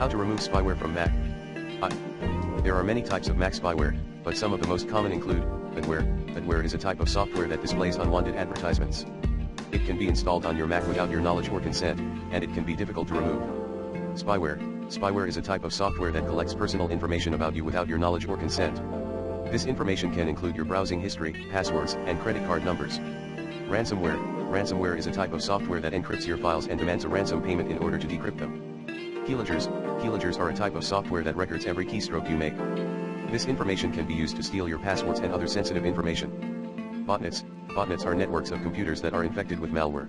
How to remove spyware from Mac. Hi. There are many types of Mac spyware, but some of the most common include adware. Adware is a type of software that displays unwanted advertisements. It can be installed on your Mac without your knowledge or consent, and it can be difficult to remove. Spyware. Spyware is a type of software that collects personal information about you without your knowledge or consent. This information can include your browsing history, passwords, and credit card numbers. Ransomware. Ransomware is a type of software that encrypts your files and demands a ransom payment in order to decrypt them. Keyloggers. Keyloggers are a type of software that records every keystroke you make. This information can be used to steal your passwords and other sensitive information. Botnets. Botnets are networks of computers that are infected with malware.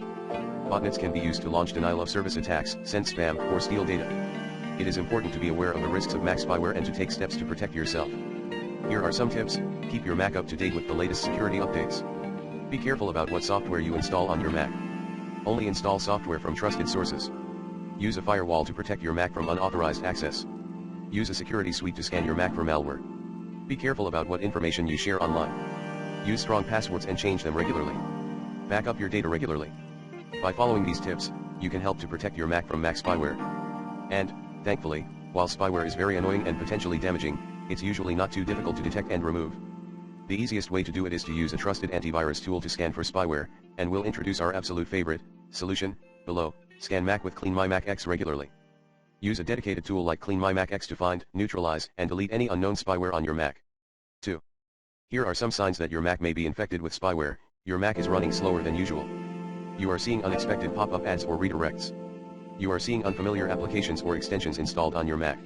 Botnets can be used to launch denial-of-service attacks, send spam, or steal data. It is important to be aware of the risks of Mac spyware and to take steps to protect yourself. Here are some tips. Keep your Mac up to date with the latest security updates. Be careful about what software you install on your Mac. Only install software from trusted sources. Use a firewall to protect your Mac from unauthorized access. Use a security suite to scan your Mac for malware. Be careful about what information you share online. Use strong passwords and change them regularly. Back up your data regularly. By following these tips, you can help to protect your Mac from Mac spyware. And, thankfully, while spyware is very annoying and potentially damaging, it's usually not too difficult to detect and remove. The easiest way to do it is to use a trusted antivirus tool to scan for spyware, and we'll introduce our absolute favorite solution below. Scan Mac with Clean My Mac X regularly. Use a dedicated tool like Clean My Mac X to find, neutralize, and delete any unknown spyware on your Mac. 2. Here are some signs that your Mac may be infected with spyware. Your Mac is running slower than usual. You are seeing unexpected pop-up ads or redirects. You are seeing unfamiliar applications or extensions installed on your Mac.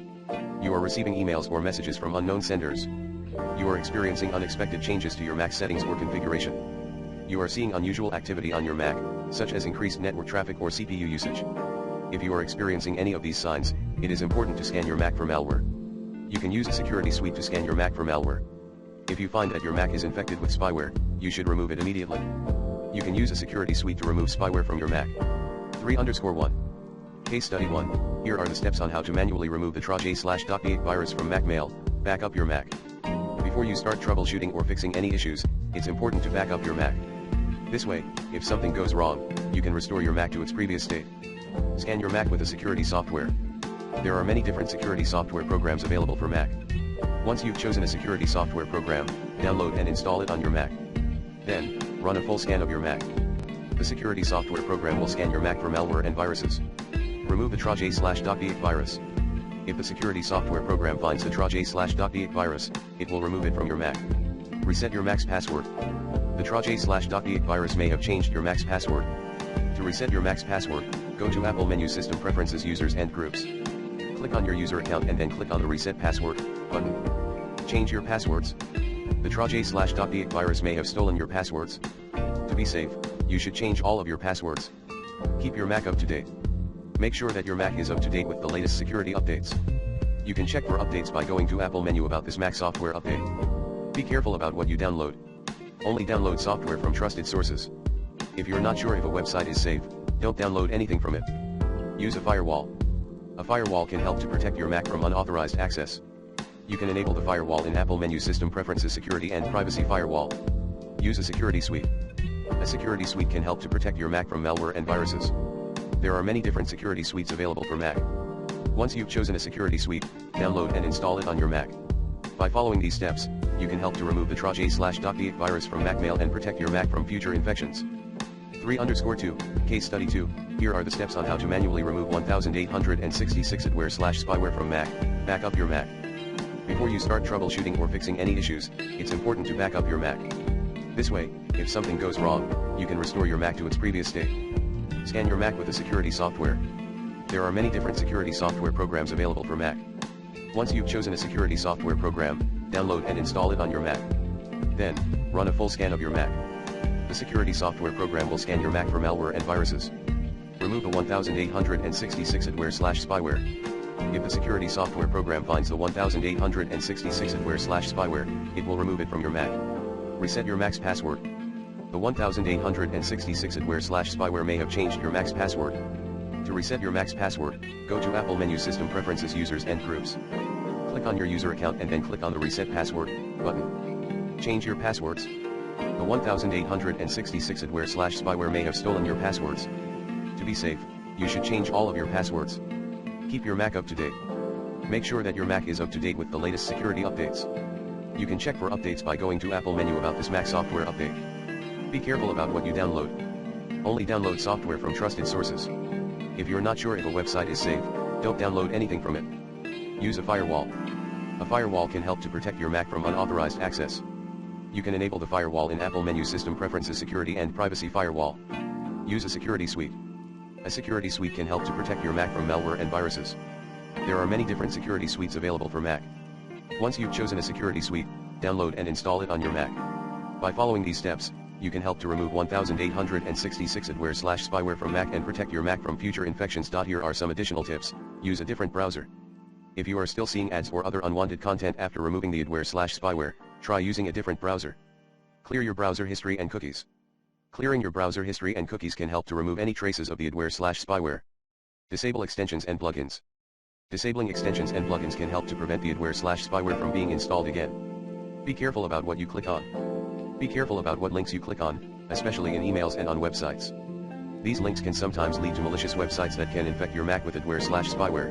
You are receiving emails or messages from unknown senders. You are experiencing unexpected changes to your Mac settings or configuration. You are seeing unusual activity on your Mac, such as increased network traffic or CPU usage. If you are experiencing any of these signs, it is important to scan your Mac for malware. You can use a security suite to scan your Mac for malware. If you find that your Mac is infected with spyware, you should remove it immediately. You can use a security suite to remove spyware from your Mac. 3_1. Case Study 1. Here are the steps on how to manually remove the Trojan/.8 virus from Mac Mail. Back up your Mac. Before you start troubleshooting or fixing any issues, it's important to back up your Mac. This way, if something goes wrong, you can restore your Mac to its previous state. Scan your Mac with a security software. There are many different security software programs available for Mac. Once you've chosen a security software program, download and install it on your Mac. Then, run a full scan of your Mac. The security software program will scan your Mac for malware and viruses. Remove the Trojan/.8 virus. If the security software program finds the Trojan/.8 virus, it will remove it from your Mac. Reset your Mac's password. The Trojan/.8 virus may have changed your Mac's password. To reset your Mac's password, go to Apple Menu System Preferences Users and Groups. Click on your user account and then click on the Reset Password button. Change your passwords. The Trojan/.8 virus may have stolen your passwords. To be safe, you should change all of your passwords. Keep your Mac up to date. Make sure that your Mac is up to date with the latest security updates. You can check for updates by going to Apple Menu about this Mac software update. Be careful about what you download. Only download software from trusted sources. If you're not sure if a website is safe, don't download anything from it. Use a firewall. A firewall can help to protect your Mac from unauthorized access. You can enable the firewall in Apple Menu System Preferences Security and Privacy Firewall. Use a security suite. A security suite can help to protect your Mac from malware and viruses. There are many different security suites available for Mac. Once you've chosen a security suite, download and install it on your Mac. By following these steps, you can help to remove the Trojan/.8 virus from Mac Mail and protect your Mac from future infections. 3_2. Case Study 2. Here are the steps on how to manually remove 1866 adware/spyware from Mac. Back up your Mac. Before you start troubleshooting or fixing any issues, it's important to back up your Mac. This way, if something goes wrong, you can restore your Mac to its previous state. Scan your Mac with the security software. There are many different security software programs available for Mac. Once you've chosen a security software program, download and install it on your Mac. Then, run a full scan of your Mac. The security software program will scan your Mac for malware and viruses. Remove the 1866 adware/spyware. If the security software program finds the 1866 adware/spyware, it will remove it from your Mac. Reset your Mac's password. The 1866 adware/spyware may have changed your Mac's password. To reset your Mac's password, go to Apple Menu System Preferences Users and Groups. Click on your user account and then click on the Reset Password button. Change your passwords. The 1866 adware/spyware may have stolen your passwords. To be safe, you should change all of your passwords. Keep your Mac up to date. Make sure that your Mac is up to date with the latest security updates. You can check for updates by going to Apple menu about this Mac software update. Be careful about what you download. Only download software from trusted sources. If you're not sure if a website is safe, don't download anything from it. Use a firewall. A firewall can help to protect your Mac from unauthorized access. You can enable the firewall in Apple menu System Preferences Security and Privacy Firewall. Use a security suite. A security suite can help to protect your Mac from malware and viruses. There are many different security suites available for Mac. Once you've chosen a security suite, download and install it on your Mac. By following these steps, you can help to remove 1,866 adware/spyware from Mac and protect your Mac from future infections. Here are some additional tips. Use a different browser. If you are still seeing ads or other unwanted content after removing the adware/spyware, try using a different browser. Clear your browser history and cookies. Clearing your browser history and cookies can help to remove any traces of the adware/spyware. Disable extensions and plugins. Disabling extensions and plugins can help to prevent the adware/spyware from being installed again. Be careful about what you click on. Be careful about what links you click on, especially in emails and on websites. These links can sometimes lead to malicious websites that can infect your Mac with adware/spyware.